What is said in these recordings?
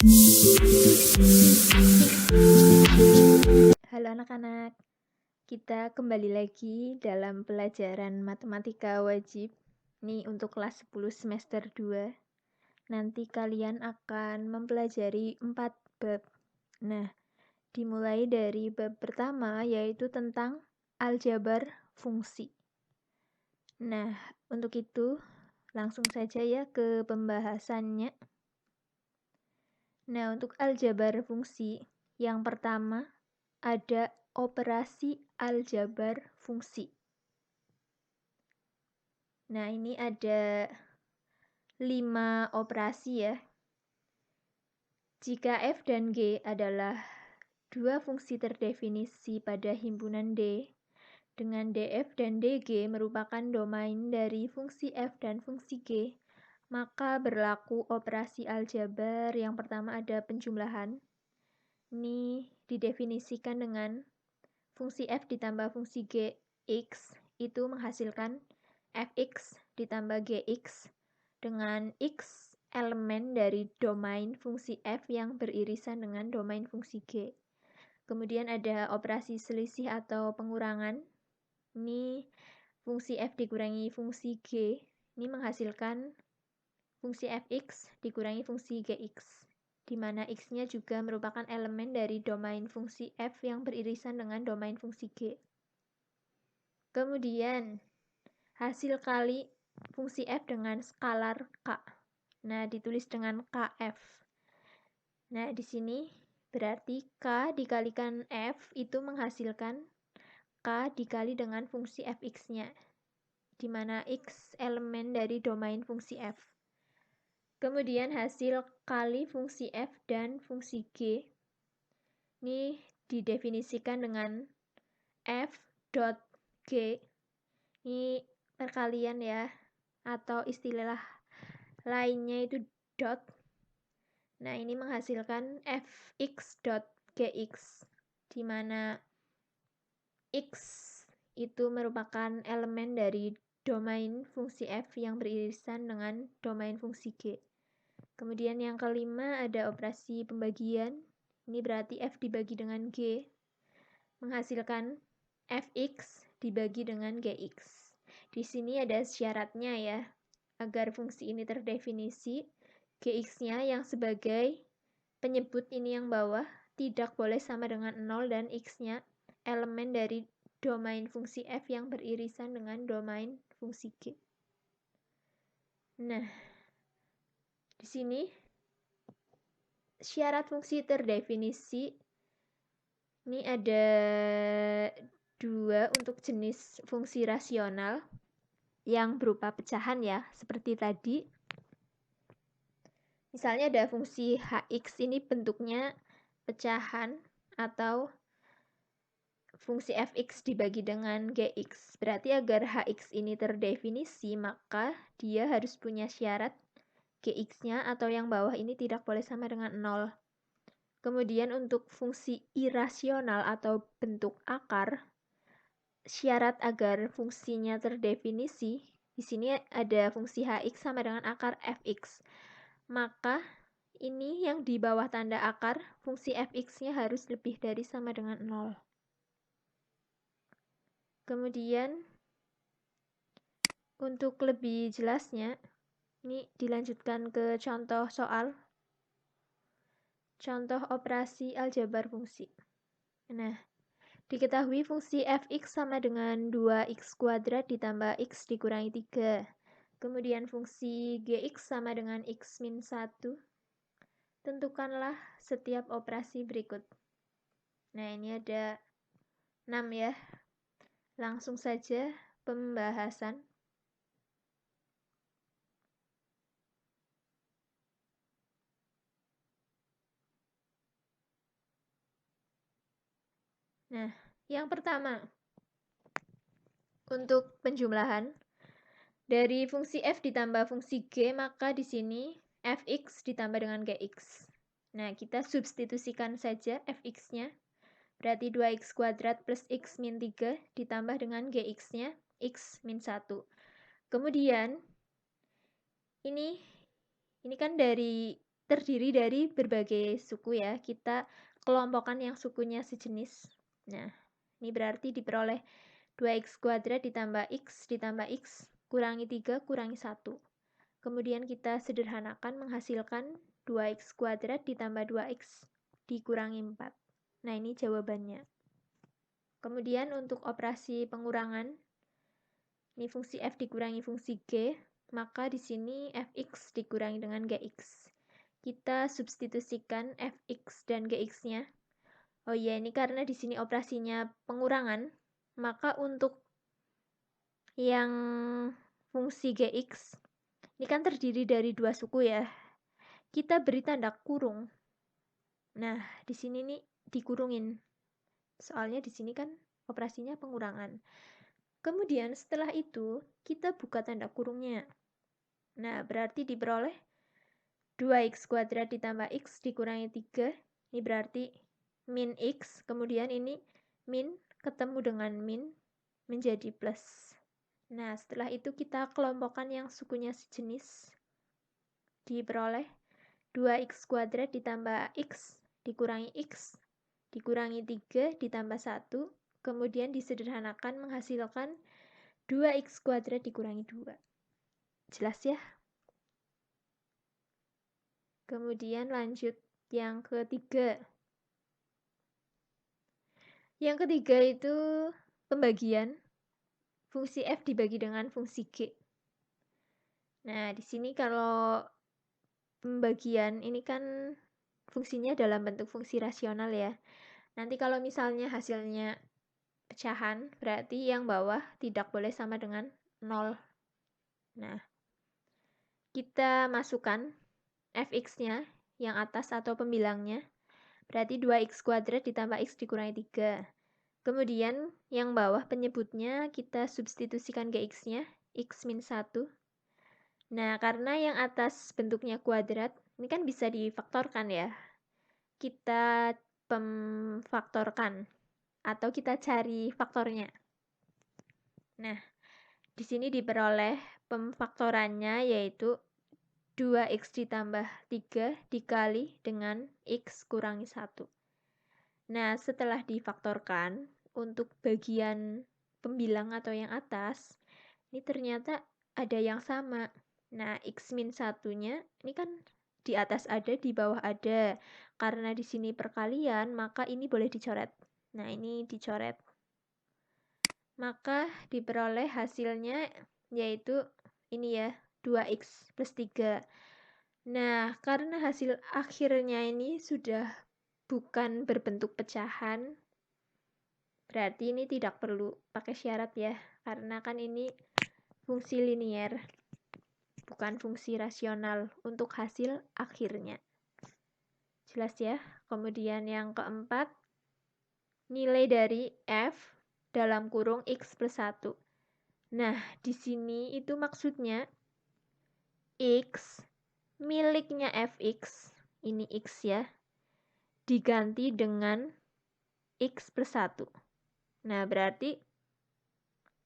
Halo anak-anak, kita kembali lagi dalam pelajaran matematika wajib. Nih untuk kelas 10 semester 2. Nanti kalian akan mempelajari 4 bab. Nah, dimulai dari bab pertama yaitu tentang aljabar fungsi. Nah, untuk itu langsung saja ya ke pembahasannya. Nah, untuk aljabar fungsi, yang pertama ada operasi aljabar fungsi. Nah, ini ada 5 operasi ya. Jika F dan G adalah dua fungsi terdefinisi pada himpunan D, dengan DF dan DG merupakan domain dari fungsi F dan fungsi G, maka berlaku operasi aljabar. Yang pertama ada penjumlahan. Ini didefinisikan dengan fungsi F ditambah fungsi G X itu menghasilkan Fx ditambah Gx dengan X elemen dari domain fungsi F yang beririsan dengan domain fungsi G. Kemudian ada operasi selisih atau pengurangan. Ini fungsi F dikurangi fungsi G. Ini menghasilkan fungsi Fx dikurangi fungsi Gx, di mana X-nya juga merupakan elemen dari domain fungsi F yang beririsan dengan domain fungsi G. Kemudian, hasil kali fungsi F dengan skalar K. Nah, ditulis dengan KF. Nah, di sini berarti K dikalikan F itu menghasilkan K dikali dengan fungsi Fx-nya, di mana X elemen dari domain fungsi F. Kemudian hasil kali fungsi F dan fungsi G ini didefinisikan dengan F dot G. Ini perkalian ya, atau istilah lainnya itu dot. Nah, ini menghasilkan Fx dot Gx, di mana X itu merupakan elemen dari domain fungsi F yang beririsan dengan domain fungsi G. Kemudian yang kelima ada operasi pembagian. Ini berarti F dibagi dengan G, menghasilkan Fx dibagi dengan Gx. Di sini ada syaratnya ya, agar fungsi ini terdefinisi, Gx-nya yang sebagai penyebut ini yang bawah tidak boleh sama dengan 0 dan X-nya elemen dari domain fungsi F yang beririsan dengan domain fungsi G. Nah, di sini syarat fungsi terdefinisi ini ada 2 untuk jenis fungsi rasional yang berupa pecahan ya, seperti tadi. Misalnya ada fungsi Hx ini bentuknya pecahan atau fungsi Fx dibagi dengan Gx. Berarti agar Hx ini terdefinisi, maka dia harus punya syarat Gx-nya atau yang bawah ini tidak boleh sama dengan 0. Kemudian untuk fungsi irasional atau bentuk akar, syarat agar fungsinya terdefinisi, di sini ada fungsi Hx sama dengan akar Fx. Maka ini yang di bawah tanda akar, fungsi Fx-nya harus lebih dari sama dengan 0. Kemudian untuk lebih jelasnya, ini dilanjutkan ke contoh soal. Contoh operasi aljabar fungsi. Nah, diketahui fungsi Fx sama dengan 2x kuadrat ditambah x dikurangi 3. Kemudian fungsi Gx sama dengan x min 1. Tentukanlah setiap operasi berikut. Nah, ini ada 6 ya. Langsung saja pembahasan. Nah, yang pertama, untuk penjumlahan dari fungsi f ditambah fungsi g, maka di sini fx ditambah dengan gx. Nah, kita substitusikan saja fx-nya. Berarti 2x kuadrat plus x min 3 ditambah dengan gx-nya x min 1. Kemudian ini kan dari terdiri dari berbagai suku ya. Kita kelompokkan yang sukunya sejenis. Nah, ini berarti diperoleh 2x kuadrat ditambah x kurangi 3 kurangi 1. Kemudian kita sederhanakan menghasilkan 2x kuadrat ditambah 2x dikurangi 4. Nah, ini jawabannya. Kemudian untuk operasi pengurangan, ini fungsi f dikurangi fungsi g, maka di sini fx dikurangi dengan gx. Kita substitusikan fx dan gx-nya. Oh iya, ini karena di sini operasinya pengurangan, maka untuk yang fungsi gx ini kan terdiri dari dua suku ya. Kita beri tanda kurung. Nah, di sini nih dikurungin. Soalnya di sini kan operasinya pengurangan. Kemudian setelah itu kita buka tanda kurungnya. Nah, berarti diperoleh 2x kuadrat ditambah x dikurangi 3. Ini berarti min x. Kemudian ini min ketemu dengan min menjadi plus. Nah, setelah itu kita kelompokkan yang sukunya sejenis. Diperoleh 2x kuadrat ditambah x dikurangi x dikurangi 3 ditambah 1. Kemudian disederhanakan menghasilkan 2x kuadrat dikurangi 2. Jelas ya? Kemudian lanjut yang ketiga. Yang ketiga itu pembagian fungsi f dibagi dengan fungsi g. Nah, di sini kalau pembagian ini kan fungsinya dalam bentuk fungsi rasional ya. Nanti kalau misalnya hasilnya pecahan, berarti yang bawah tidak boleh sama dengan 0. Nah, kita masukkan fx-nya yang atas atau pembilangnya, berarti 2x kuadrat ditambah x dikurangi 3. Kemudian yang bawah penyebutnya kita substitusikan gx-nya, x min 1. Nah, karena yang atas bentuknya kuadrat, ini kan bisa difaktorkan ya. Kita pemfaktorkan atau kita cari faktornya. Nah, di sini diperoleh pemfaktorannya yaitu 2x ditambah 3 dikali dengan x kurangi 1. Nah, setelah difaktorkan, untuk bagian pembilang atau yang atas, ini ternyata ada yang sama. Nah, x min 1-nya, ini kan di atas ada, di bawah ada. Karena di sini perkalian, maka ini boleh dicoret. Nah, ini dicoret. Maka diperoleh hasilnya yaitu ini ya, 2x plus 3. Nah, karena hasil akhirnya ini sudah bukan berbentuk pecahan, berarti ini tidak perlu pakai syarat ya, karena kan ini fungsi linier, bukan fungsi rasional untuk hasil akhirnya. Jelas ya? Kemudian yang keempat, nilai dari f dalam kurung x plus 1. Nah, di sini itu maksudnya x miliknya fx, ini x ya, diganti dengan x plus 1. Nah, berarti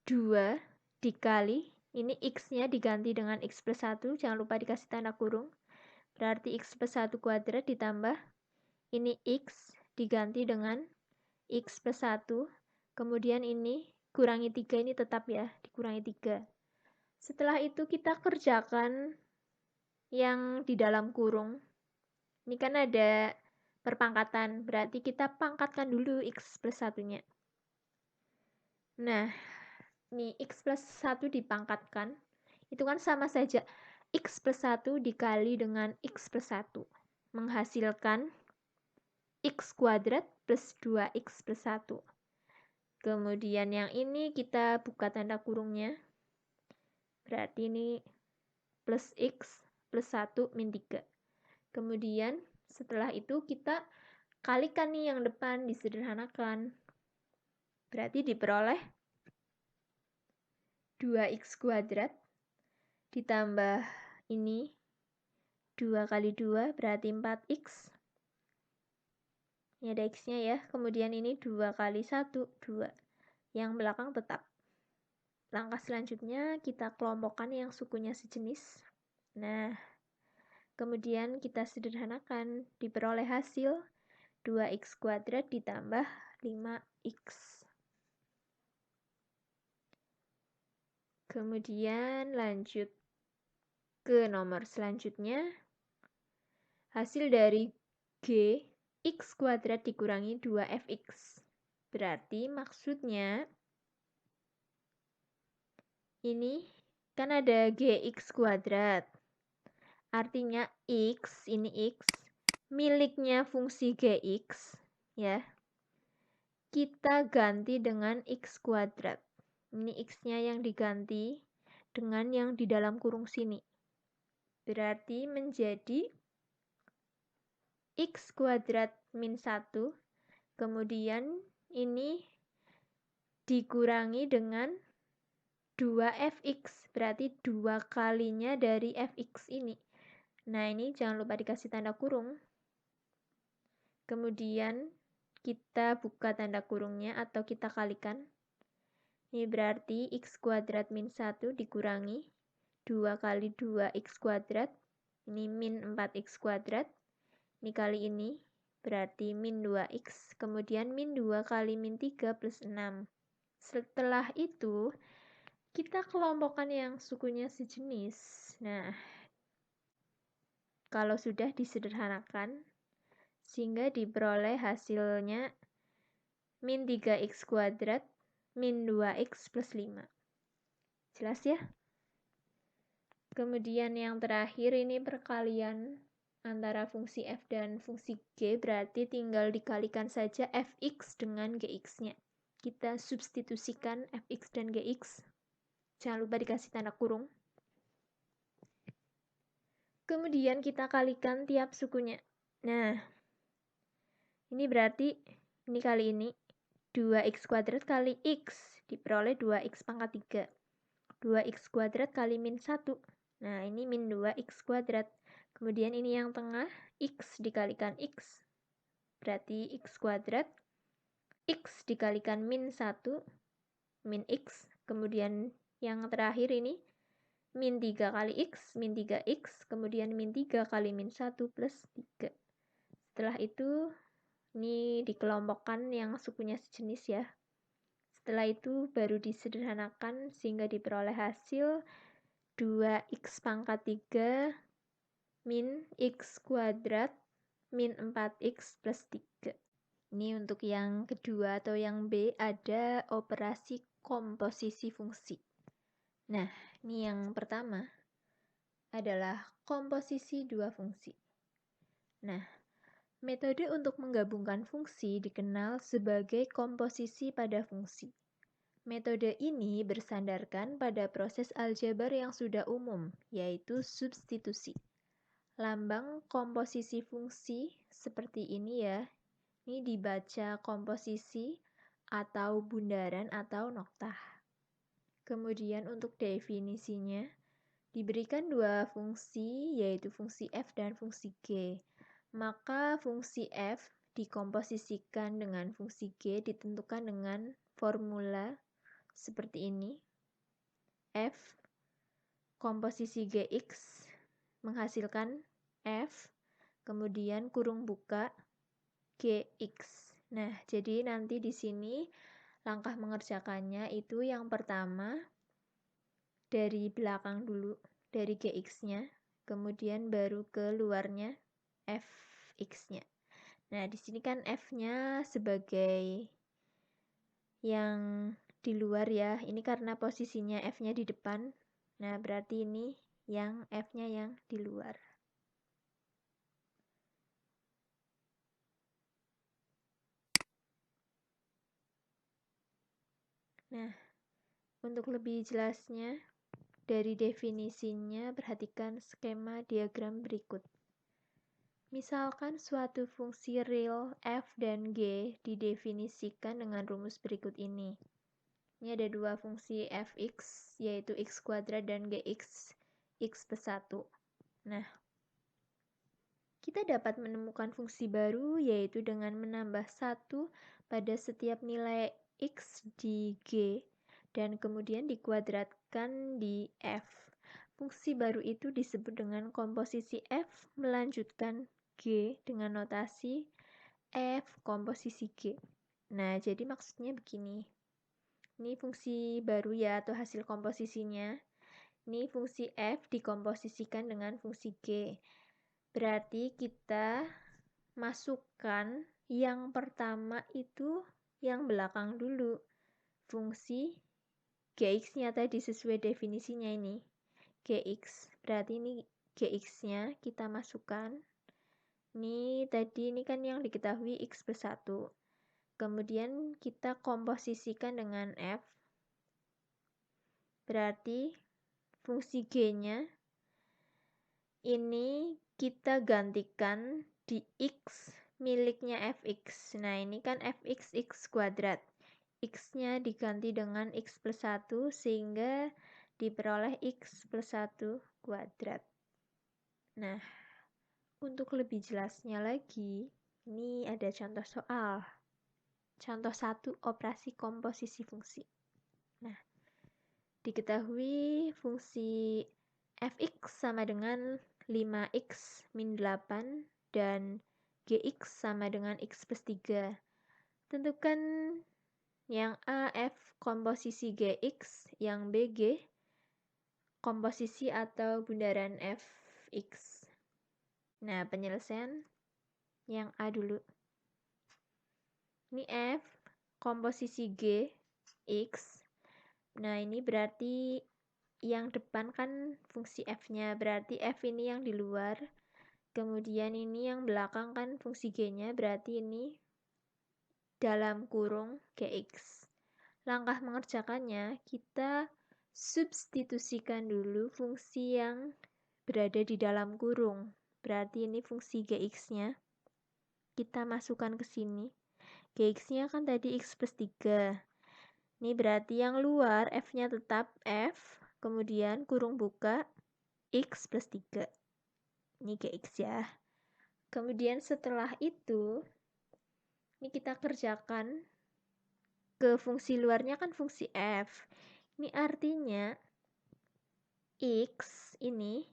2 dikali, ini x-nya diganti dengan x plus 1, jangan lupa dikasih tanda kurung. Berarti x plus 1 kuadrat ditambah, ini x diganti dengan x plus 1. Kemudian ini kurangi 3, ini tetap ya, dikurangi 3. Setelah itu kita kerjakan yang di dalam kurung. Ini kan ada perpangkatan, berarti kita pangkatkan dulu x plus 1-nya. Nah, ini x plus 1 dipangkatkan, itu kan sama saja x plus 1 dikali dengan x plus 1. Menghasilkan x kuadrat plus 2x plus 1. Kemudian yang ini kita buka tanda kurungnya. Berarti ini plus x plus 1 min 3. Kemudian setelah itu kita kalikan nih yang depan, disederhanakan. Berarti diperoleh 2x kuadrat ditambah ini 2 kali 2 berarti 4x. Ini ada x-nya ya. Kemudian ini 2 kali 1, 2. Yang belakang tetap. Langkah selanjutnya kita kelompokkan yang sukunya sejenis. Nah, Kemudian kita sederhanakan, diperoleh hasil 2x kuadrat ditambah 5x. Kemudian lanjut ke nomor selanjutnya. Hasil dari G, x kuadrat dikurangi 2fx. Berarti maksudnya ini kan ada gx kuadrat. Artinya x, ini x, miliknya fungsi gx, ya. Kita ganti dengan x kuadrat. Ini x-nya yang diganti dengan yang di dalam kurung sini. Berarti menjadi x kuadrat min 1, kemudian ini dikurangi dengan 2fx, berarti 2 kalinya dari fx ini. Nah, ini jangan lupa dikasih tanda kurung. Kemudian kita buka tanda kurungnya atau kita kalikan. Ini berarti x kuadrat min 1 dikurangi 2 kali 2x kuadrat. Ini min 4x kuadrat. Ini kali ini berarti min 2x. Kemudian min 2 kali min 3 plus 6. Setelah itu, kita kelompokkan yang sukunya sejenis. Nah, kalau sudah disederhanakan, sehingga diperoleh hasilnya min 3x kuadrat min 2x plus 5. Jelas ya? Kemudian yang terakhir ini perkalian antara fungsi f dan fungsi g, berarti tinggal dikalikan saja fx dengan gx-nya. Kita substitusikan fx dan gx. Jangan lupa dikasih tanda kurung. Kemudian kita kalikan tiap sukunya. Nah, ini berarti ini kali ini 2x kuadrat kali x diperoleh 2x pangkat 3. 2x kuadrat kali min 1. Nah, ini min 2x kuadrat. Kemudian ini yang tengah, x dikalikan x. Berarti x kuadrat. X dikalikan min 1, min x. Kemudian yang terakhir ini, min 3 kali x, min 3x. Kemudian min 3 kali min 1 plus 3. Setelah itu, ini dikelompokkan yang sukunya sejenis ya. Setelah itu baru disederhanakan sehingga diperoleh hasil 2x pangkat 3 min x kuadrat min 4x plus 3. Ini untuk yang kedua atau yang B ada operasi komposisi fungsi. Nah, ini yang pertama adalah komposisi dua fungsi. Nah, metode untuk menggabungkan fungsi dikenal sebagai komposisi pada fungsi. Metode ini bersandarkan pada proses aljabar yang sudah umum, yaitu substitusi. Lambang komposisi fungsi seperti ini ya. Ini dibaca komposisi atau bundaran atau noktah. Kemudian untuk definisinya, diberikan dua fungsi, yaitu fungsi f dan fungsi g. Maka fungsi f dikomposisikan dengan fungsi g ditentukan dengan formula seperti ini. F komposisi gx menghasilkan f, kemudian kurung buka gx. Nah, jadi nanti di sini langkah mengerjakannya itu yang pertama dari belakang dulu, dari gx-nya, kemudian baru ke luarnya fx-nya. Nah, di sini kan f-nya sebagai yang di luar ya. Ini karena posisinya f-nya di depan. Nah, berarti ini yang f-nya yang di luar. Nah, untuk lebih jelasnya, dari definisinya perhatikan skema diagram berikut. Misalkan suatu fungsi real f dan g didefinisikan dengan rumus berikut ini. Ini ada dua fungsi fx, yaitu x kuadrat dan gx, x plus 1. Nah, kita dapat menemukan fungsi baru, yaitu dengan menambah 1 pada setiap nilai x di g, dan kemudian dikuadratkan di f. fungsi baru itu disebut dengan komposisi F melanjutkan G dengan notasi F komposisi G. Nah, jadi maksudnya begini. Ini fungsi baru ya, atau hasil komposisinya. Ini fungsi F dikomposisikan dengan fungsi G. Berarti kita masukkan yang pertama itu yang belakang dulu. Fungsi Gx-nya tadi sesuai definisinya ini. Gx. Berarti ini Gx-nya kita masukkan. Ini tadi ini kan yang diketahui X plus 1. Kemudian kita komposisikan dengan F. Berarti fungsi G-nya ini kita gantikan di X miliknya Fx. Nah, ini kan Fx X kuadrat. X-nya diganti dengan X plus 1 sehingga diperoleh X plus 1 kuadrat. Nah, untuk lebih jelasnya lagi, ini ada contoh soal. Contoh 1, operasi komposisi fungsi. Nah, diketahui fungsi Fx sama dengan 5x min 8 dan Gx sama dengan X plus 3. Tentukan yang A, F komposisi Gx, yang B, G komposisi atau bundaran Fx. Nah, penyelesaian yang A dulu. Ini F komposisi G, X. Nah, ini berarti yang depan kan fungsi F-nya, berarti F ini yang di luar. Kemudian ini yang belakang kan fungsi G-nya, berarti ini dalam kurung Gx. Langkah mengerjakannya, kita substitusikan dulu fungsi yang berada di dalam kurung. Berarti ini fungsi Gx-nya. Kita masukkan ke sini. Gx-nya kan tadi X plus 3. Ini berarti yang luar F-nya tetap F, kemudian kurung buka X plus 3. Ini Gx ya. Kemudian setelah itu, ini kita kerjakan ke fungsi luarnya kan fungsi F. Ini artinya X ini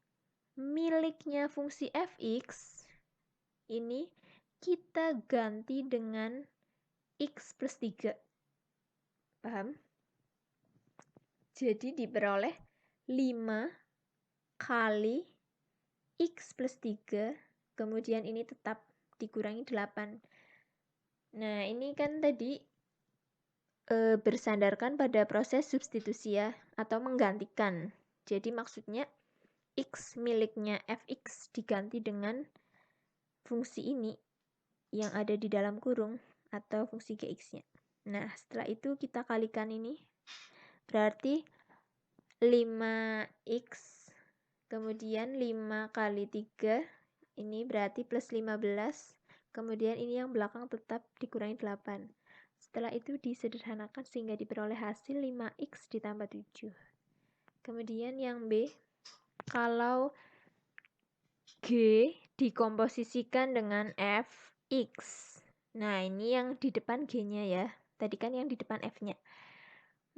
miliknya fungsi Fx ini kita ganti dengan X plus 3. Paham? Jadi diperoleh 5 kali X plus 3, kemudian ini tetap dikurangi 8. Nah, ini kan tadi bersandarkan pada proses substitusi ya, atau menggantikan. Jadi maksudnya X miliknya Fx diganti dengan fungsi ini yang ada di dalam kurung atau fungsi Gx-nya. Nah, setelah itu kita kalikan ini. Berarti 5x kemudian 5 kali 3 ini berarti plus 15. Kemudian ini yang belakang tetap dikurangi 8. Setelah itu disederhanakan sehingga diperoleh hasil 5x ditambah 7. Kemudian yang B, kalau G dikomposisikan dengan Fx. Nah, ini yang di depan G-nya ya. Tadi kan yang di depan F-nya.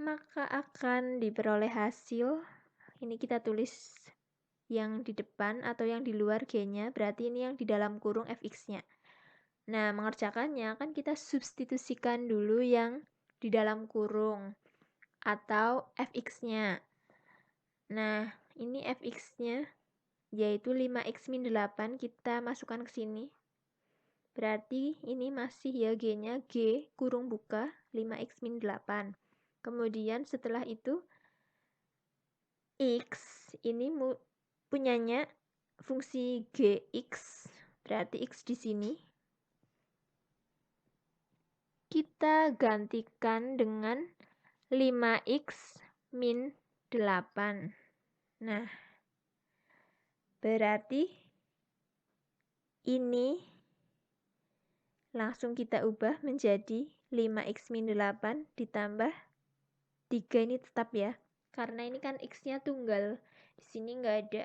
Maka akan diperoleh hasil, ini kita tulis yang di depan atau yang di luar G-nya, berarti ini yang di dalam kurung Fx-nya. Nah, mengerjakannya kan kita substitusikan dulu yang di dalam kurung atau Fx-nya. Nah, ini Fx-nya yaitu 5x min 8 kita masukkan ke sini. Berarti ini masih ya G-nya G kurung buka 5x min 8. Kemudian setelah itu X ini punyanya fungsi Gx, berarti X di sini. Kita gantikan dengan 5x min 8. Nah, berarti ini langsung kita ubah menjadi 5x min 8 ditambah 3 ini tetap ya. Karena ini kan x-nya tunggal. Di sini nggak ada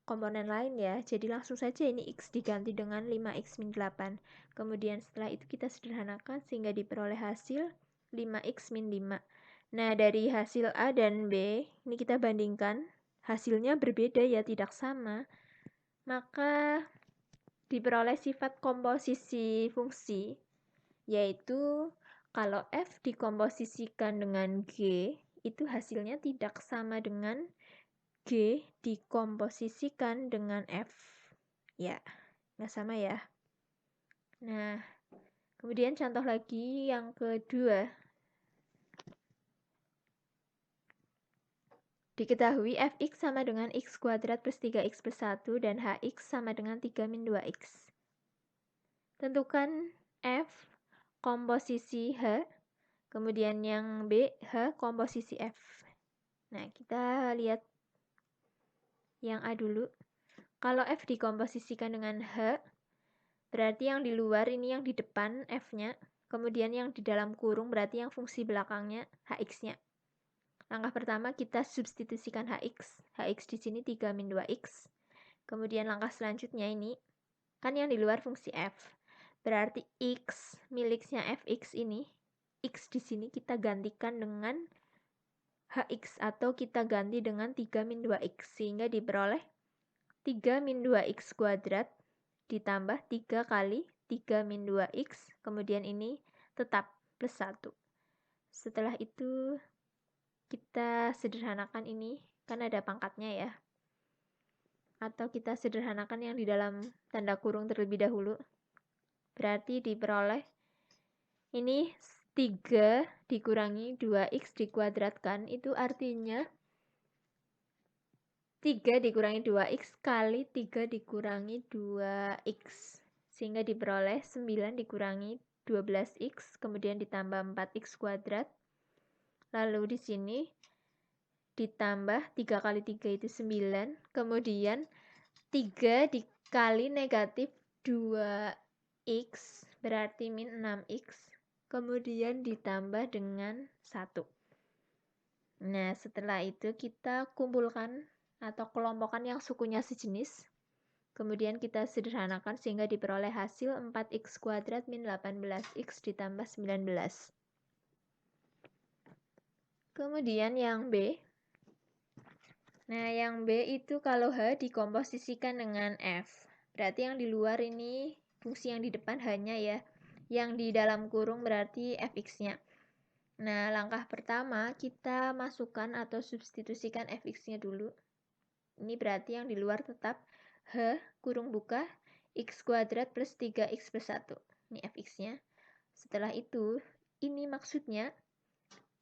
komponen lain ya. Jadi langsung saja ini x diganti dengan 5x min 8. Kemudian setelah itu kita sederhanakan sehingga diperoleh hasil 5x min 5. Nah, dari hasil A dan B, ini kita bandingkan, hasilnya berbeda ya, tidak sama. Maka diperoleh sifat komposisi fungsi, yaitu kalau F dikomposisikan dengan G, itu hasilnya tidak sama dengan G dikomposisikan dengan F. Ya, nggak sama ya. Nah, kemudian contoh lagi yang kedua. Diketahui fx sama dengan x kuadrat plus 3x plus 1 dan hx sama dengan 3 min 2x. Tentukan f komposisi h, kemudian yang b h komposisi f. Nah, kita lihat yang A dulu. Kalau f dikomposisikan dengan h, berarti yang di luar ini yang di depan f-nya, kemudian yang di dalam kurung berarti yang fungsi belakangnya hx-nya. Langkah pertama kita substitusikan hx. Hx di sini 3 min 2x. Kemudian langkah selanjutnya ini, kan yang di luar fungsi f. Berarti x miliknya fx ini, x di sini kita gantikan dengan hx atau kita ganti dengan 3 min 2x. Sehingga diperoleh 3 min 2x kuadrat ditambah 3 kali 3 min 2x. Kemudian ini tetap plus 1. Setelah itu kita sederhanakan ini, kan ada pangkatnya ya. Atau kita sederhanakan yang di dalam tanda kurung terlebih dahulu. Berarti diperoleh ini 3 dikurangi 2x dikuadratkan, itu artinya 3 dikurangi 2x kali 3 dikurangi 2x. Sehingga diperoleh 9 dikurangi 12x, kemudian ditambah 4x kuadrat. Lalu di sini ditambah 3 kali 3 itu 9, kemudian 3 dikali negatif 2x berarti min 6x, kemudian ditambah dengan 1. Nah, setelah itu kita kumpulkan atau kelompokkan yang sukunya sejenis, kemudian kita sederhanakan sehingga diperoleh hasil 4x kuadrat min 18x ditambah 19. Kemudian yang B. Nah, yang B itu kalau H dikomposisikan dengan F. Berarti yang di luar ini fungsi yang di depan hanya ya. Yang di dalam kurung berarti fx-nya. Nah, langkah pertama kita masukkan atau substitusikan fx-nya dulu. Ini berarti yang di luar tetap H kurung buka x kuadrat plus 3x plus 1. Ini fx-nya. Setelah itu, ini maksudnya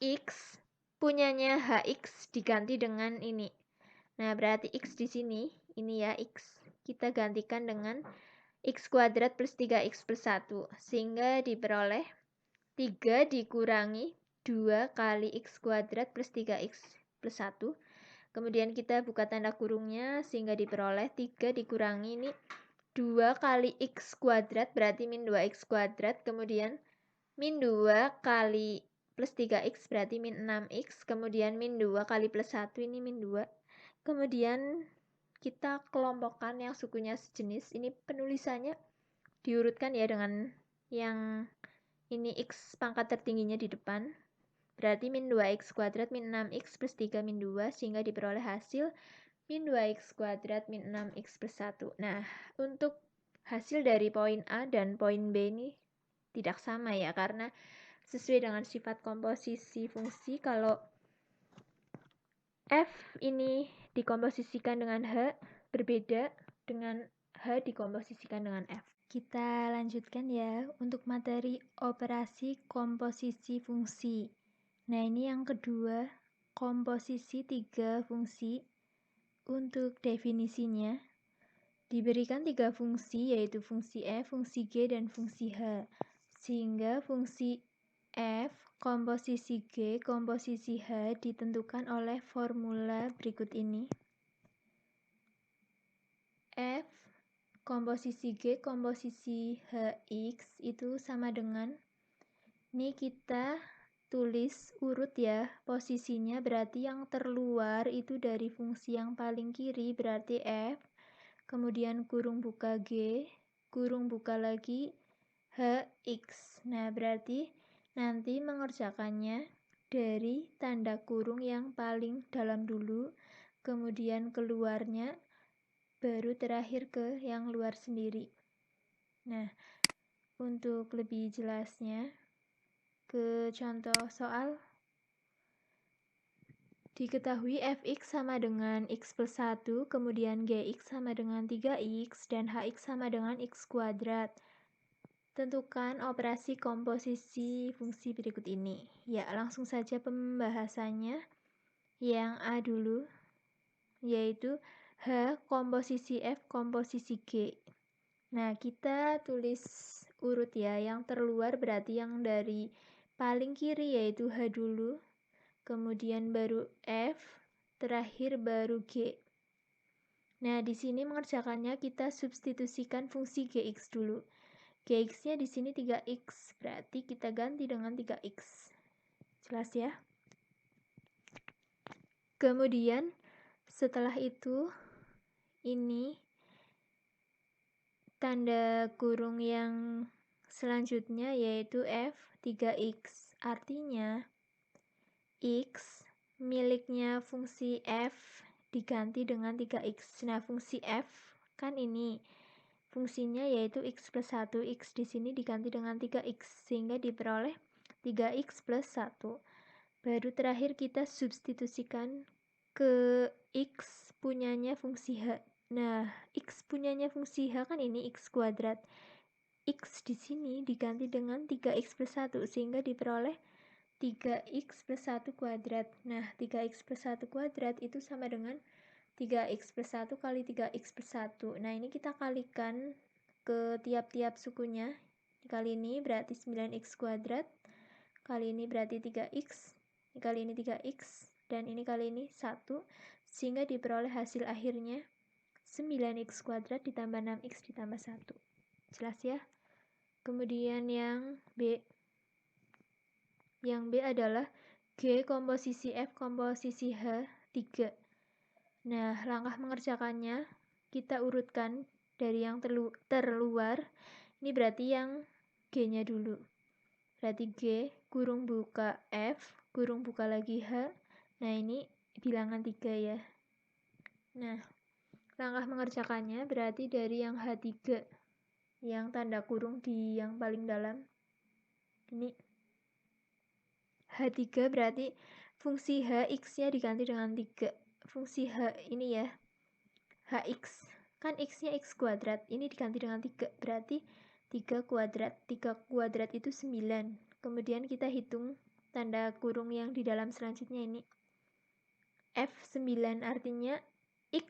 x punyanya hx diganti dengan ini. Nah, berarti x di sini, ini ya x, kita gantikan dengan x kuadrat plus 3x plus 1. Sehingga diperoleh 3 dikurangi 2 kali x kuadrat plus 3x plus 1. Kemudian kita buka tanda kurungnya, sehingga diperoleh 3 dikurangi ini 2 kali x kuadrat, berarti min 2x kuadrat. Kemudian min 2 kali plus 3x, berarti min 6x. Kemudian min 2 kali plus 1, ini min 2. Kemudian kita kelompokkan yang sukunya sejenis. Ini penulisannya diurutkan ya dengan yang ini x pangkat tertingginya di depan. Berarti min 2x kuadrat min 6x plus 3 min 2, sehingga diperoleh hasil min 2x kuadrat min 6x plus 1. Nah, untuk hasil dari poin A dan poin B ini tidak sama ya, karena sesuai dengan sifat komposisi fungsi, kalau F ini dikomposisikan dengan H berbeda dengan H dikomposisikan dengan F. Kita lanjutkan ya untuk materi operasi komposisi fungsi. Nah, ini yang kedua, komposisi 3 fungsi. Untuk definisinya, diberikan 3 fungsi yaitu fungsi F, fungsi G, dan fungsi H. Sehingga fungsi F, komposisi G, komposisi H ditentukan oleh formula berikut ini. F, komposisi G, komposisi Hx itu sama dengan, ini kita tulis urut ya posisinya, berarti yang terluar itu dari fungsi yang paling kiri berarti F, kemudian kurung buka G, kurung buka lagi Hx. Nah, berarti nanti mengerjakannya dari tanda kurung yang paling dalam dulu, kemudian keluarnya, baru terakhir ke yang luar sendiri. Nah, untuk lebih jelasnya, ke contoh soal. Diketahui fx sama dengan x plus 1, kemudian gx sama dengan 3x, dan hx sama dengan x kuadrat. Tentukan operasi komposisi fungsi berikut ini. Ya, langsung saja pembahasannya. Yang A dulu, yaitu H komposisi F komposisi G. Nah, kita tulis urut ya. Yang terluar berarti yang dari paling kiri yaitu H dulu, kemudian baru F, terakhir baru G. Nah, di sini mengerjakannya kita substitusikan fungsi Gx dulu. Gx-nya di sini 3x, berarti kita ganti dengan 3x. Jelas ya? Kemudian setelah itu ini tanda kurung yang selanjutnya yaitu F 3x. Artinya x miliknya fungsi f diganti dengan 3x. Nah, fungsi f kan ini fungsinya yaitu x plus 1. X di sini diganti dengan 3x sehingga diperoleh 3x plus 1. Baru terakhir kita substitusikan ke x punyanya fungsi h. Nah, x punyanya fungsi h kan ini x kuadrat. X di sini diganti dengan 3x plus 1 sehingga diperoleh 3x plus 1 kuadrat. Nah, 3x plus 1 kuadrat itu sama dengan 3x plus 1 kali 3x plus 1. Nah, ini kita kalikan ke tiap-tiap sukunya. Kali ini berarti 9x kuadrat. Kali ini berarti 3x. Kali ini 3x. Dan ini kali ini 1. Sehingga diperoleh hasil akhirnya 9x kuadrat ditambah 6x ditambah 1. Jelas ya? Kemudian yang B. Yang B adalah G komposisi F komposisi H 3. Nah, langkah mengerjakannya kita urutkan dari yang terluar. Ini berarti yang G-nya dulu. Berarti G kurung buka F, kurung buka lagi H. Nah, ini bilangan 3 ya. Nah, langkah mengerjakannya berarti dari yang H3 yang tanda kurung di yang paling dalam. Ini H3 berarti fungsi H, X-nya diganti dengan 3. Fungsi H ini ya, Hx. Kan X-nya X kuadrat, ini diganti dengan 3. Berarti 3 kuadrat. 3 kuadrat itu 9. Kemudian kita hitung tanda kurung yang di dalam selanjutnya ini. F9 artinya X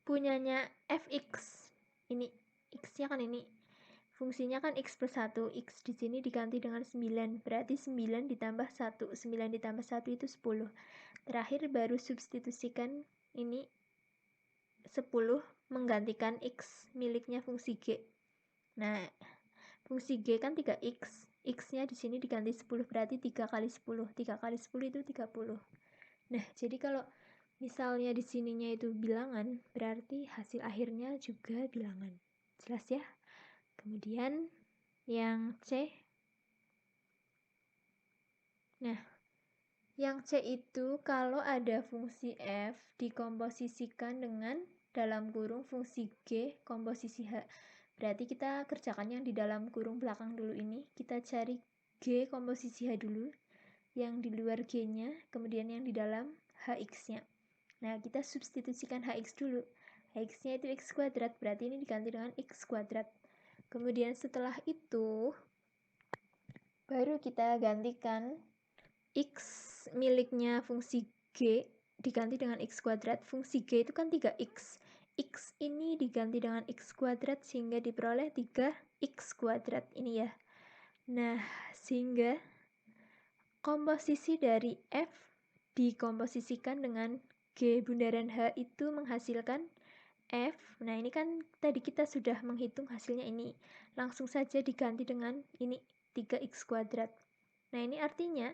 punyanya Fx. Ini X-nya kan ini. Fungsinya kan x plus 1, x di sini diganti dengan 9, berarti 9 ditambah 1, 9 ditambah 1 itu 10. Terakhir baru substitusikan ini 10 menggantikan x miliknya fungsi g. Nah, fungsi g kan 3x, x-nya di sini diganti 10, berarti 3 kali 10, 3 kali 10 itu 30. Nah, jadi kalau misalnya di sininya itu bilangan, berarti hasil akhirnya juga bilangan. Jelas ya? Kemudian yang C. Nah, yang C itu kalau ada fungsi F dikomposisikan dengan dalam kurung fungsi G komposisi H. Berarti kita kerjakan yang di dalam kurung belakang dulu ini. Kita cari G komposisi H dulu. Yang di luar G-nya, kemudian yang di dalam HX-nya. Nah, kita substitusikan HX dulu. HX-nya itu X kuadrat, berarti ini diganti dengan X kuadrat. Kemudian setelah itu baru kita gantikan X miliknya fungsi G diganti dengan X kuadrat. Fungsi G itu kan 3X. X ini diganti dengan X kuadrat sehingga diperoleh 3X kuadrat ini ya. Nah, sehingga komposisi dari F dikomposisikan dengan G bundaran H itu menghasilkan F. Nah, ini kan tadi kita sudah menghitung hasilnya ini. Langsung saja diganti dengan ini 3x kuadrat. Nah, ini artinya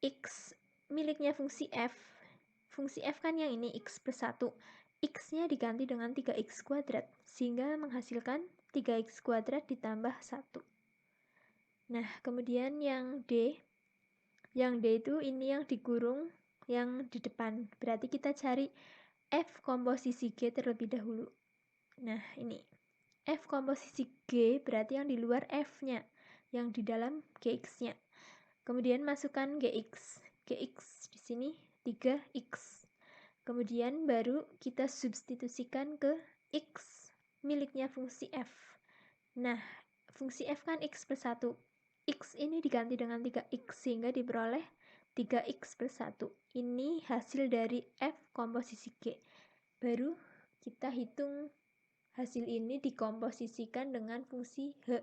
x miliknya fungsi f. Fungsi f kan yang ini x plus 1. X-nya diganti dengan 3x kuadrat sehingga menghasilkan 3x kuadrat ditambah 1. Nah, kemudian yang D. Yang D itu ini yang dikurung, yang di depan. Berarti kita cari F komposisi G terlebih dahulu. Nah, ini. F komposisi G berarti yang di luar F-nya, yang di dalam GX-nya. Kemudian masukkan GX. GX di sini 3X. Kemudian baru kita substitusikan ke X miliknya fungsi F. Nah, fungsi F kan X plus 1. X ini diganti dengan 3X sehingga diperoleh 3X plus 1. Ini hasil dari F komposisi G. Baru kita hitung hasil ini dikomposisikan dengan fungsi H.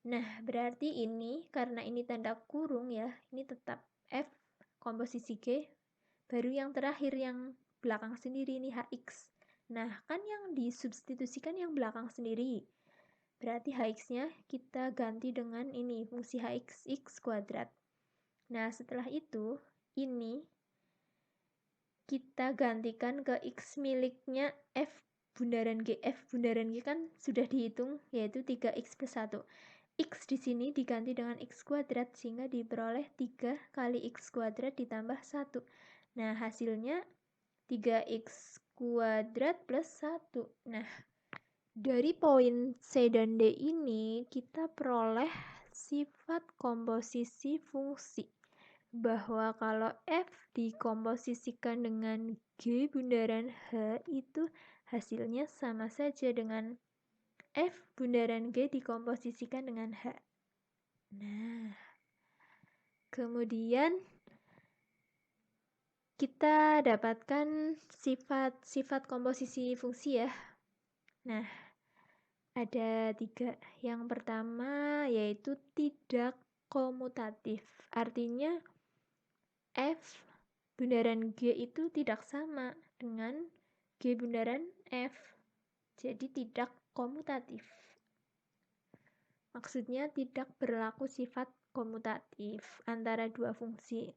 Nah, berarti ini, karena ini tanda kurung ya, ini tetap F komposisi G, baru yang terakhir yang belakang sendiri ini HX. Nah, kan yang disubstitusikan yang belakang sendiri. Berarti HX-nya kita ganti dengan ini, fungsi HX X kuadrat. Nah, setelah itu, ini kita gantikan ke X miliknya F bundaran G. F bundaran G kan sudah dihitung, yaitu 3X plus 1. X di sini diganti dengan X kuadrat sehingga diperoleh 3 kali X kuadrat ditambah 1. Nah, hasilnya 3X kuadrat plus 1. Nah, dari poin C dan D ini kita peroleh sifat komposisi fungsi. Bahwa kalau F dikomposisikan dengan G bundaran H itu hasilnya sama saja dengan F bundaran G dikomposisikan dengan H. Nah, kemudian kita dapatkan sifat komposisi fungsi ya. Nah, ada 3. Yang pertama yaitu tidak komutatif. Artinya F bundaran G itu tidak sama dengan G bundaran F. Jadi tidak komutatif. Maksudnya tidak berlaku sifat komutatif antara dua fungsi.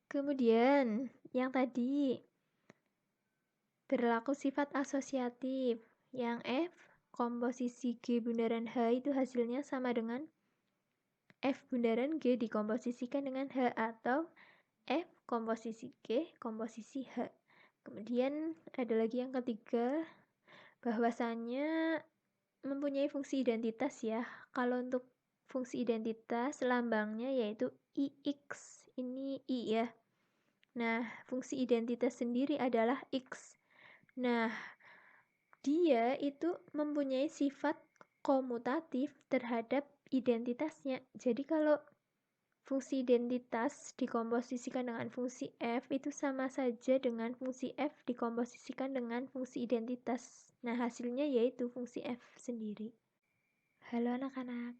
Kemudian, yang tadi berlaku sifat asosiatif. Yang F, komposisi G bundaran H itu hasilnya sama dengan F bundaran G dikomposisikan dengan H atau F komposisi G, komposisi H. Kemudian ada lagi yang ketiga, bahwasannya mempunyai fungsi identitas ya. Kalau untuk fungsi identitas lambangnya yaitu IX. Ini I ya. Nah, fungsi identitas sendiri adalah X. Nah, dia itu mempunyai sifat komutatif terhadap identitasnya. Jadi kalau fungsi identitas dikomposisikan dengan fungsi F itu sama saja dengan fungsi F dikomposisikan dengan fungsi identitas. Nah, hasilnya yaitu fungsi F sendiri. Halo anak-anak,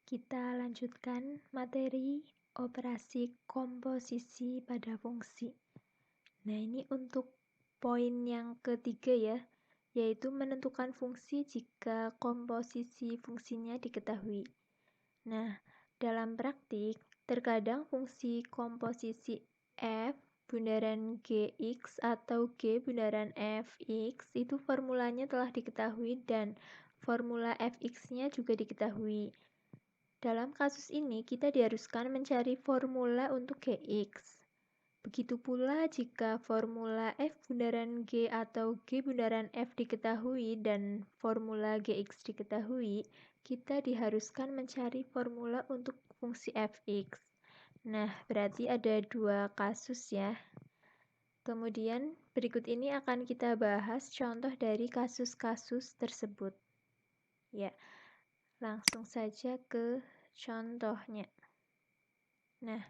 kita lanjutkan materi operasi komposisi pada fungsi. Nah, ini untuk poin yang ketiga ya, yaitu menentukan fungsi jika komposisi fungsinya diketahui. Nah, dalam praktik, terkadang fungsi komposisi F bundaran Gx atau G bundaran Fx itu formulanya telah diketahui dan formula Fx-nya juga diketahui. Dalam kasus ini, kita diharuskan mencari formula untuk Gx. Begitu pula jika formula F bundaran G atau G bundaran F diketahui dan formula Gx diketahui, kita diharuskan mencari formula untuk fungsi fx. Nah, berarti ada 2 kasus ya. Kemudian berikut ini akan kita bahas contoh dari kasus-kasus tersebut. Ya, langsung saja ke contohnya. Nah,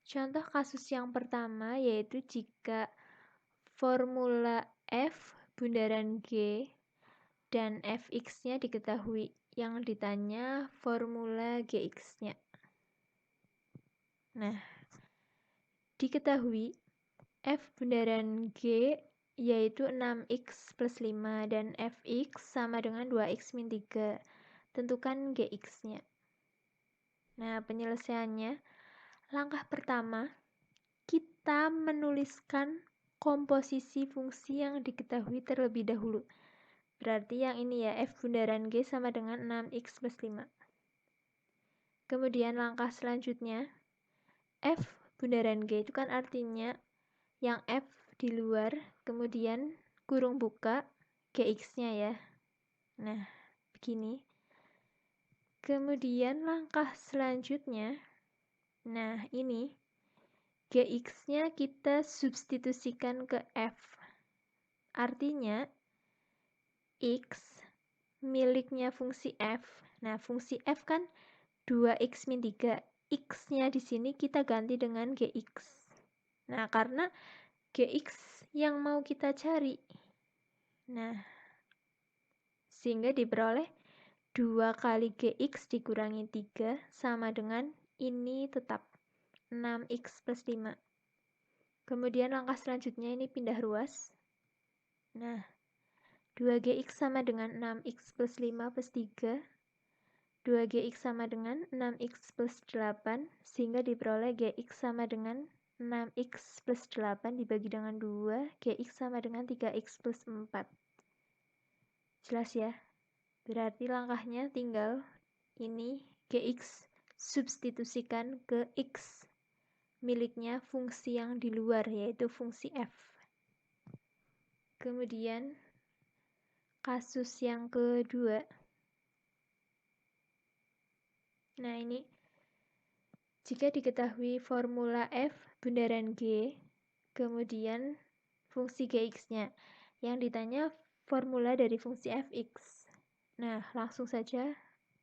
contoh kasus yang pertama yaitu jika formula F bundaran G dan Fx-nya diketahui. Yang ditanya formula Gx-nya. Nah, diketahui F bundaran G yaitu 6x plus 5 dan Fx sama dengan 2x min 3. Tentukan Gx-nya. Nah, penyelesaiannya, langkah pertama, kita menuliskan komposisi fungsi yang diketahui terlebih dahulu. Berarti yang ini ya, F bundaran G sama dengan 6x plus 5. Kemudian langkah selanjutnya, F bundaran G itu kan artinya yang F di luar, kemudian kurung buka GX-nya ya. Nah, begini. Kemudian langkah selanjutnya, nah ini GX-nya kita substitusikan ke F. Artinya X miliknya fungsi F. Nah, fungsi F kan 2x min 3. X-nya di sini kita ganti dengan GX. Nah, karena GX yang mau kita cari. Nah, sehingga diperoleh 2 kali GX dikurangi 3 sama dengan ini tetap 6x plus 5. Kemudian langkah selanjutnya ini pindah ruas. Nah, 2gx sama dengan 6x plus 5 plus 3. 2gx sama dengan 6x plus 8, sehingga diperoleh gx sama dengan 6x plus 8 dibagi dengan 2, gx sama dengan 3x plus 4. Jelas ya? Berarti langkahnya tinggal ini gx substitusikan ke x miliknya fungsi yang di luar, yaitu fungsi f. Kemudian kasus yang kedua. Nah, ini jika diketahui formula f bundaran G, kemudian fungsi gx-nya. Yang ditanya formula dari fungsi fx. Nah, langsung saja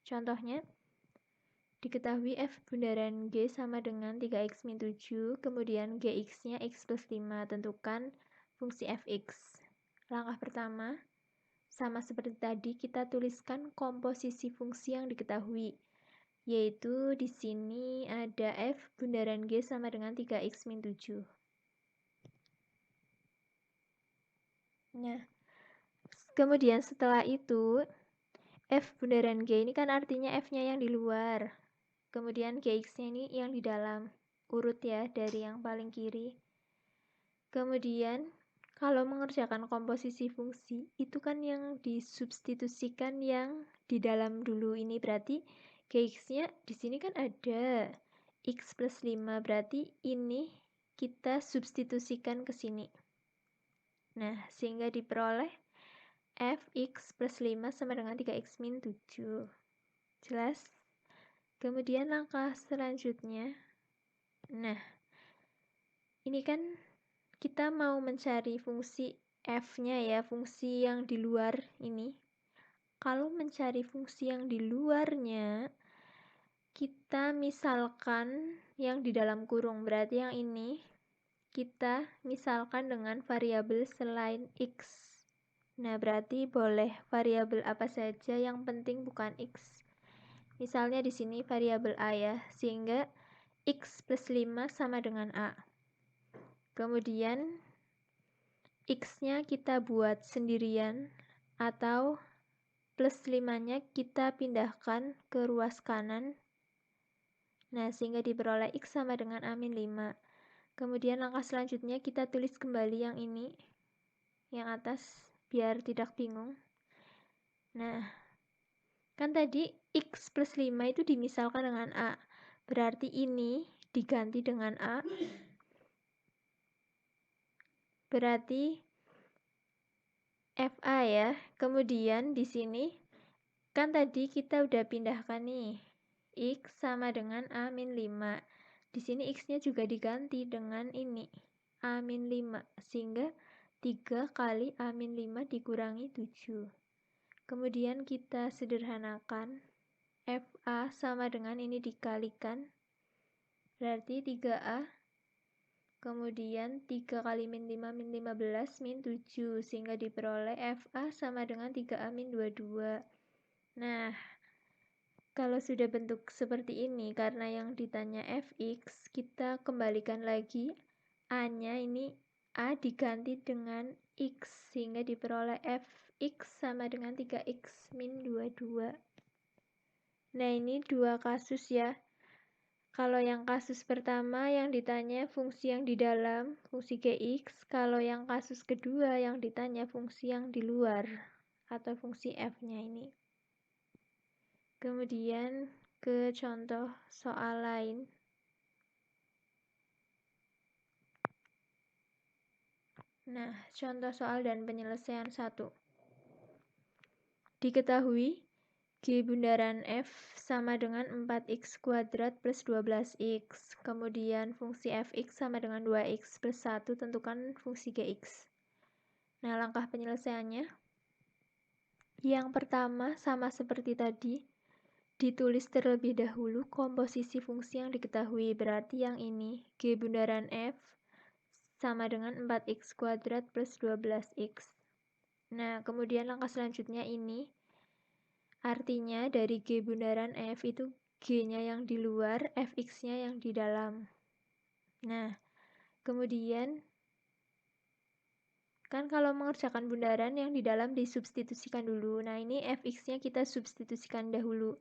contohnya. Diketahui f bundaran G sama dengan 3x min 7, kemudian gx-nya x plus 5. Tentukan fungsi fx. Langkah pertama, sama seperti tadi, kita tuliskan komposisi fungsi yang diketahui, yaitu di sini ada f bundaran G sama dengan 3x min 7. Nah, kemudian setelah itu, f bundaran G ini kan artinya f-nya yang di luar. Kemudian gx-nya ini yang di dalam. Urut ya, dari yang paling kiri. Kemudian, kalau mengerjakan komposisi fungsi, itu kan yang disubstitusikan yang di dalam dulu. Ini berarti gx-nya di sini kan ada x plus 5, berarti ini kita substitusikan ke sini. Nah, sehingga diperoleh fx plus 5 sama dengan 3x min 7. Jelas? Kemudian langkah selanjutnya. Nah, ini kan kita mau mencari fungsi f-nya ya, fungsi yang di luar ini. Kalau mencari fungsi yang di luarnya, kita misalkan yang di dalam kurung, berarti yang ini kita misalkan dengan variabel selain x. Nah, berarti boleh variabel apa saja, yang penting bukan x. Misalnya di sini variabel a ya, sehingga x plus 5 sama dengan a. Kemudian x-nya kita buat sendirian, atau plus 5-nya kita pindahkan ke ruas kanan. Nah, sehingga diperoleh x sama dengan a-5. Kemudian langkah selanjutnya kita tulis kembali yang ini, yang atas, biar tidak bingung. Nah, kan tadi x plus 5 itu dimisalkan dengan a. Berarti ini diganti dengan a. Berarti FA ya. Kemudian di sini kan tadi kita udah pindahkan nih. X sama dengan A-5. Di sini X-nya juga diganti dengan ini. A-5. Sehingga 3 kali A-5 dikurangi 7. Kemudian kita sederhanakan. FA sama dengan ini dikalikan. Berarti 3A. Kemudian 3 kali min 5 min 15 min 7, sehingga diperoleh FA sama dengan 3A min 22. Nah, kalau sudah bentuk seperti ini, karena yang ditanya fx, kita kembalikan lagi A-nya, ini A diganti dengan x, sehingga diperoleh fx sama dengan 3x min 22. Nah, ini dua kasus ya. Kalau yang kasus pertama yang ditanya fungsi yang di dalam, fungsi gx. Kalau yang kasus kedua yang ditanya fungsi yang di luar, atau fungsi f-nya ini. Kemudian ke contoh soal lain. Nah, contoh soal dan penyelesaian 1. Diketahui G bundaran F sama dengan 4x kuadrat plus 12x. Kemudian fungsi fx sama dengan 2x plus 1, tentukan fungsi gx. Nah, langkah penyelesaiannya. Yang pertama, sama seperti tadi, ditulis terlebih dahulu komposisi fungsi yang diketahui. Berarti yang ini, G bundaran F sama dengan 4x kuadrat plus 12x. Nah, kemudian langkah selanjutnya ini, artinya dari G bundaran F itu G-nya yang di luar, Fx-nya yang di dalam. Nah, kemudian kan kalau mengerjakan bundaran yang di dalam disubstitusikan dulu. Nah, ini Fx-nya kita substitusikan dahulu.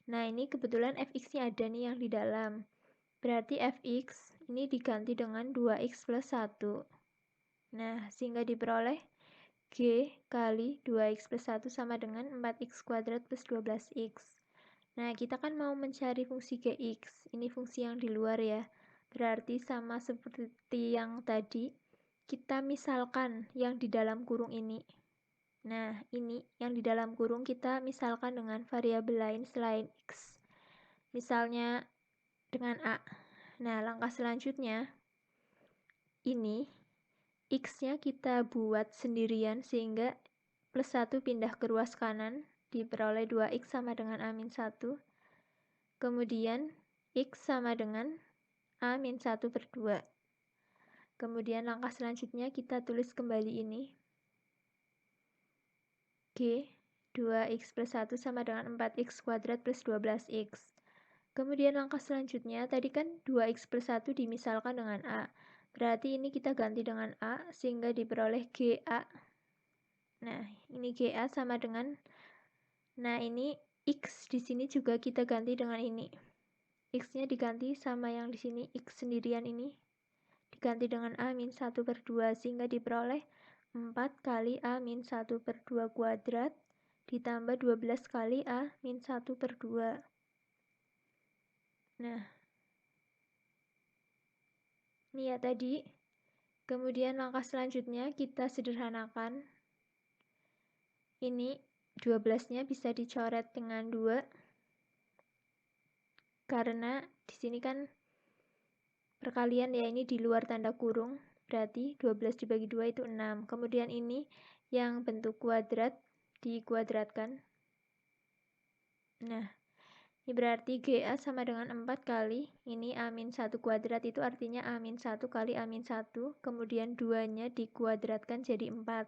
Nah, ini kebetulan Fx-nya ada nih yang di dalam. Berarti Fx ini diganti dengan 2x plus 1. Nah, sehingga diperoleh G kali 2x plus 1 sama dengan 4x kuadrat plus 12x. Nah, kita kan mau mencari fungsi gx. Ini fungsi yang di luar ya. Berarti sama seperti yang tadi, kita misalkan yang di dalam kurung ini. Nah, ini yang di dalam kurung kita misalkan dengan variabel lain selain x. Misalnya dengan a. Nah, langkah selanjutnya, ini x-nya kita buat sendirian sehingga plus 1 pindah ke ruas kanan, diperoleh 2x sama dengan A-1. Kemudian x sama dengan A-1 per 2. Kemudian langkah selanjutnya kita tulis kembali ini. G 2x plus 1 sama dengan 4x kuadrat plus 12x. Kemudian langkah selanjutnya, tadi kan 2x plus 1 dimisalkan dengan A. Berarti ini kita ganti dengan A sehingga diperoleh GA. Nah, ini GA sama dengan, nah ini X di sini juga kita ganti dengan ini. X-nya diganti sama yang di sini, X sendirian ini diganti dengan A-1 per 2 sehingga diperoleh 4 kali A-1 per 2 kuadrat ditambah 12 kali A-1 per 2. Nah, ini ya tadi. Kemudian langkah selanjutnya kita sederhanakan. Ini 12-nya bisa dicoret dengan 2. Karena di sini kan perkalian ya, ini di luar tanda kurung. Berarti 12 dibagi 2 itu 6. Kemudian ini yang bentuk kuadrat dikuadratkan. Nah, ini berarti GA sama dengan 4 kali, ini A-1 kuadrat itu artinya A-1 kali A-1, kemudian 2-nya dikuadratkan jadi 4.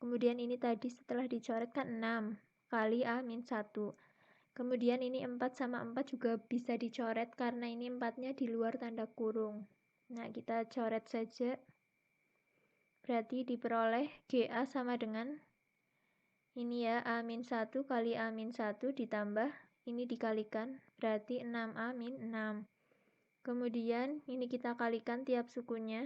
Kemudian ini tadi setelah dicoret kan 6 kali A-1. Kemudian ini 4 sama 4 juga bisa dicoret karena ini 4-nya di luar tanda kurung. Nah, kita coret saja. Berarti diperoleh GA sama dengan ini ya, A-1 kali A-1 ditambah ini dikalikan, berarti 6A-6. Kemudian ini kita kalikan tiap sukunya.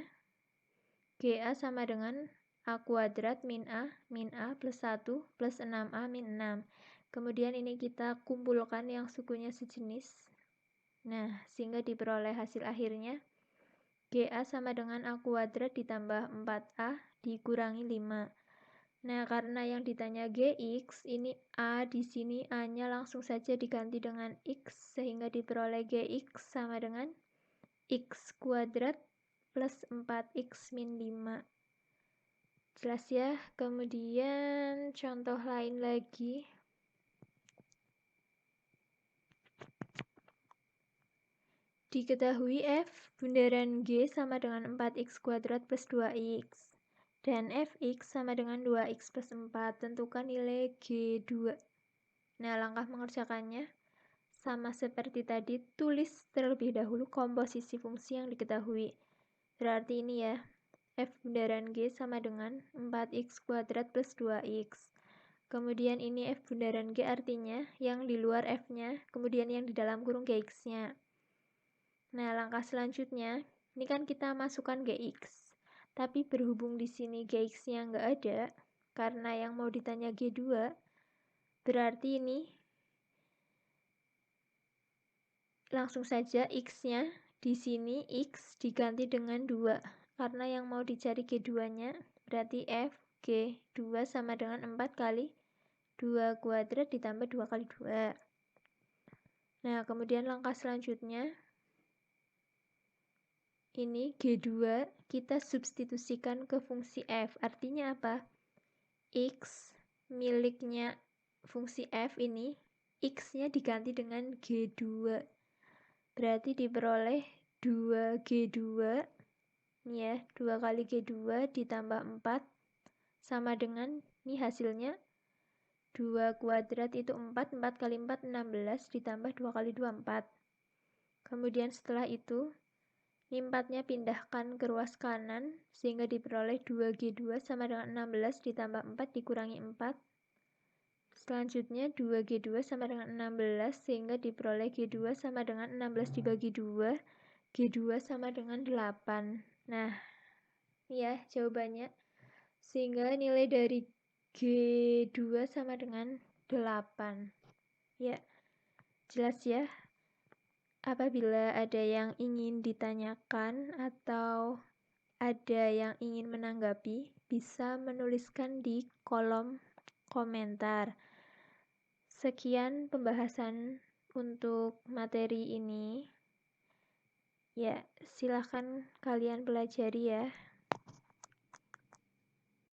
GA sama dengan A kuadrat min A plus 1 plus 6A min 6. Kemudian ini kita kumpulkan yang sukunya sejenis. Nah, sehingga diperoleh hasil akhirnya GA sama dengan A kuadrat ditambah 4A dikurangi 5. Nah, karena yang ditanya Gx, ini A di sini A-nya langsung saja diganti dengan X sehingga diperoleh Gx sama dengan X kuadrat plus 4X min 5. Jelas ya? Kemudian contoh lain lagi. Diketahui F bundaran G sama dengan 4X kuadrat plus 2X. Dan Fx sama dengan 2x plus 4. Tentukan nilai G2. Nah, langkah mengerjakannya sama seperti tadi, tulis terlebih dahulu komposisi fungsi yang diketahui. Berarti ini ya, F bundaran G sama dengan 4x kuadrat plus 2x. Kemudian ini F bundaran G artinya yang di luar F-nya, kemudian yang di dalam kurung Gx-nya. Nah, langkah selanjutnya, ini kan kita masukkan Gx. Tapi berhubung di sini Gx-nya nggak ada, karena yang mau ditanya G2, berarti ini langsung saja X-nya di sini X diganti dengan 2. Karena yang mau dicari G2-nya berarti F G2 sama dengan 4 kali 2 kuadrat ditambah 2 kali 2. Nah, kemudian langkah selanjutnya ini G2 kita substitusikan ke fungsi F. Artinya apa? X miliknya fungsi F ini X-nya diganti dengan G2. Berarti diperoleh 2G2 ini ya, 2 kali G2 ditambah 4 sama dengan ini hasilnya 2 kuadrat itu 4 kali 4 16 ditambah 2 kali 2 4. Kemudian setelah itu ini 4-nya pindahkan ke ruas kanan sehingga diperoleh 2G2 sama dengan 16 ditambah 4 dikurangi 4. Selanjutnya 2G2 sama dengan 16 sehingga diperoleh G2 sama dengan 16 dibagi 2, G2 sama dengan 8. Nah, ya jawabannya. Sehingga nilai dari G2 sama dengan 8. Ya, jelas ya. Apabila ada yang ingin ditanyakan atau ada yang ingin menanggapi, bisa menuliskan di kolom komentar. Sekian pembahasan untuk materi ini. Ya, silahkan kalian pelajari ya.